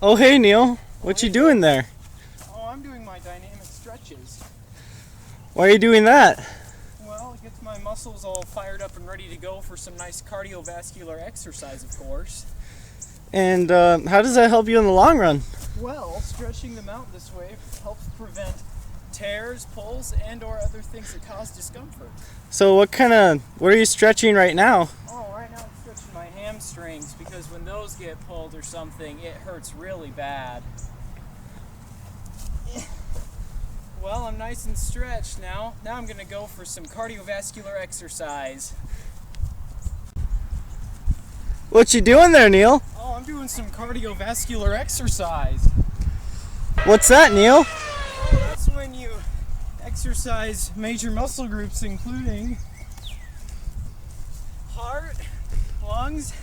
Oh, hey, Neal. What you doing there? Oh, I'm doing my dynamic stretches. Why are you doing that? Well, it gets my muscles all fired up and ready to go for some nice cardiovascular exercise, of course. And how does that help you in the long run? Well, stretching them out this way helps prevent tears, pulls, and or other things that cause discomfort. So what are you stretching right now? Oh, right now I'm stretching my hamstrings because when those get pulled or something, it hurts really bad. Well, I'm nice and stretched now. Now I'm going to go for some cardiovascular exercise. What you doing there, Neal? Oh, I'm doing some cardiovascular exercise. What's that, Neal? Oh, that's when you exercise major muscle groups, including heart, lungs,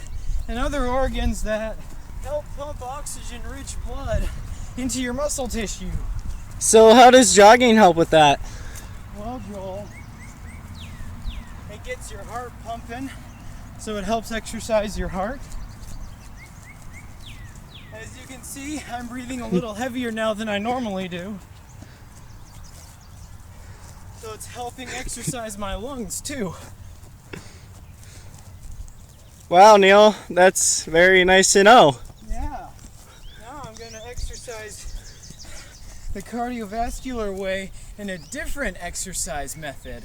and other organs that help pump oxygen-rich blood into your muscle tissue. So how does jogging help with that? Well, Joel, it gets your heart pumping, so it helps exercise your heart. As you can see, I'm breathing a little heavier now than I normally do. So it's helping exercise my lungs too. Wow, Neal, that's very nice to know. Yeah. Now I'm going to exercise the cardiovascular way in a different exercise method.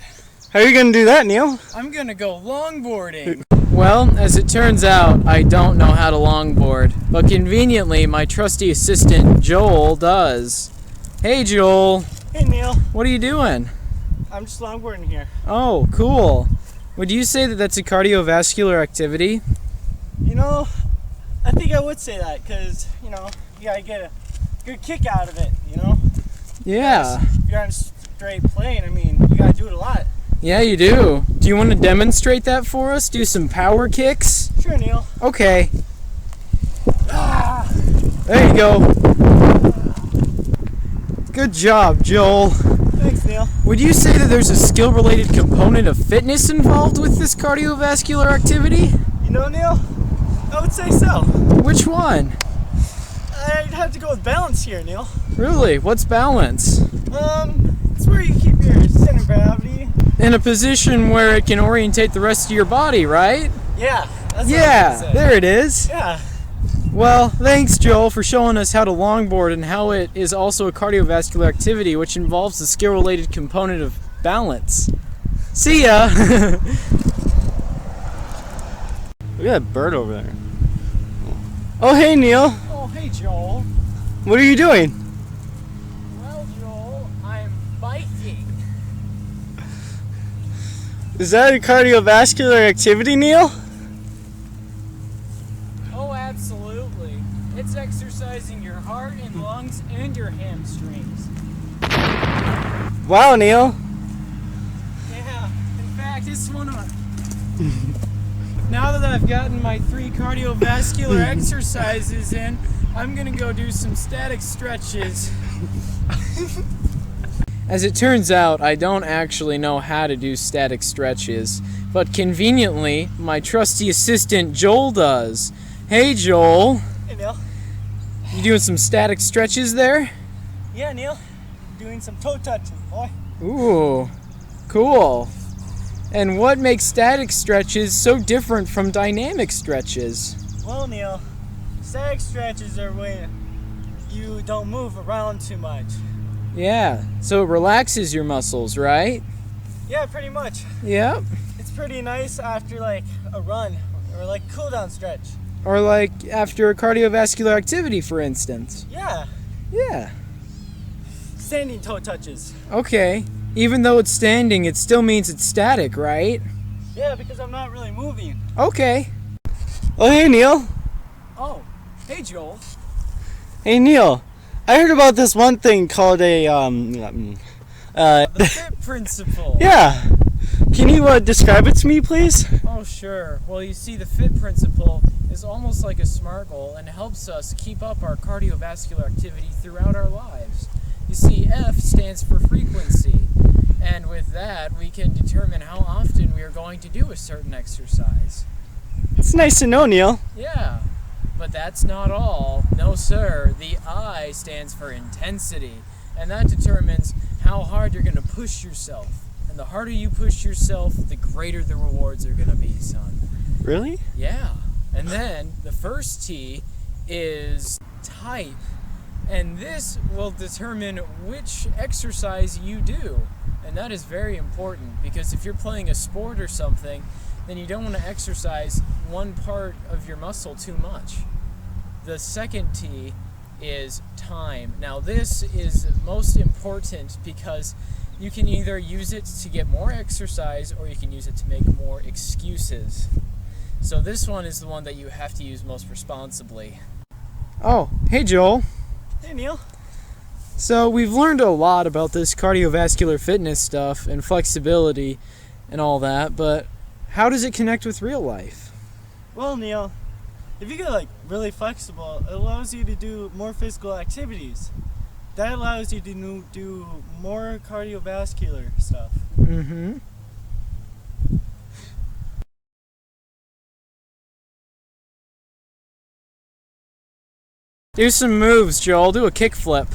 How are you going to do that, Neal? I'm going to go longboarding. Well, as it turns out, I don't know how to longboard, but conveniently my trusty assistant Joel does. Hey Joel. Hey, Neal. What are you doing? I'm just longboarding here. Oh, cool. Would you say that that's a cardiovascular activity? You know, I think I would say that because, you gotta get a good kick out of it, Yeah. If you're on a straight plane, you gotta do it a lot. Yeah, you do. Do you want to demonstrate that for us? Do some power kicks? Sure, Neal. Okay. There you go. Good job, Joel. Thanks, Neal. Would you say that there's a skill-related component of fitness involved with this cardiovascular activity? Neal, I would say so. Which one? I'd have to go with balance here, Neal. Really? What's balance? It's where you keep your center of gravity. In a position where it can orientate the rest of your body, right? Yeah. That's Yeah, what I there it is. Yeah. Well, thanks, Joel, for showing us how to longboard and how it is also a cardiovascular activity, which involves the skill-related component of balance. See ya! Look at that bird over there. Oh, hey, Neal. Oh, hey, Joel. What are you doing? Well, Joel, I'm biking. Is that a cardiovascular activity, Neal? Oh, absolutely. It's exercising your heart and lungs and your hamstrings. Wow, Neal. Yeah, in fact, it's one of my... Now that I've gotten my 3 cardiovascular exercises in, I'm gonna go do some static stretches. As it turns out, I don't actually know how to do static stretches, but conveniently, my trusty assistant Joel does. Hey Joel. Hey, Neal. You doing some static stretches there? Yeah, Neal. Doing some toe touches, boy. Ooh, cool. And what makes static stretches so different from dynamic stretches? Well, Neal, static stretches are when you don't move around too much. Yeah, so it relaxes your muscles, right? Yeah, pretty much. Yep. It's pretty nice after like a run or like cool down stretch. Or like after a cardiovascular activity, for instance. Yeah. Yeah. Standing toe touches. Okay. Even though it's standing, it still means it's static, right? Yeah, because I'm not really moving. Okay. Oh, hey, Neal. Oh, hey Joel. Hey, Neal. I heard about this one thing called a The FIT principle. Yeah. Can you describe it to me, please? Oh, sure. Well, you see, the FIT principle is almost like a SMART goal and helps us keep up our cardiovascular activity throughout our lives. You see, F stands for frequency, and with that, we can determine how often we are going to do a certain exercise. It's nice to know, Neal. Yeah, but But that's not all. No, sir. The I stands for intensity, and that determines how hard you're going to push yourself. And the harder you push yourself, the greater the rewards are going to be, son. Really? Yeah. And then the first T is type. And this will determine which exercise you do. And that is very important, because if you're playing a sport or something, then you don't want to exercise one part of your muscle too much. The second T is time. Now this is most important because you can either use it to get more exercise or you can use it to make more excuses. So this one is the one that you have to use most responsibly. Oh, hey Joel. Hey, Neal. So we've learned a lot about this cardiovascular fitness stuff and flexibility and all that, but how does it connect with real life? Well, Neal, if you get really flexible, it allows you to do more physical activities. That allows you to do more cardiovascular stuff. Mm-hmm. Do some moves, Joel. Do a kickflip.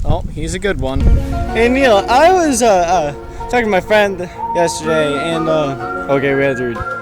Oh, he's a good one. Hey, Neal, I was talking to my friend yesterday, and okay, we had to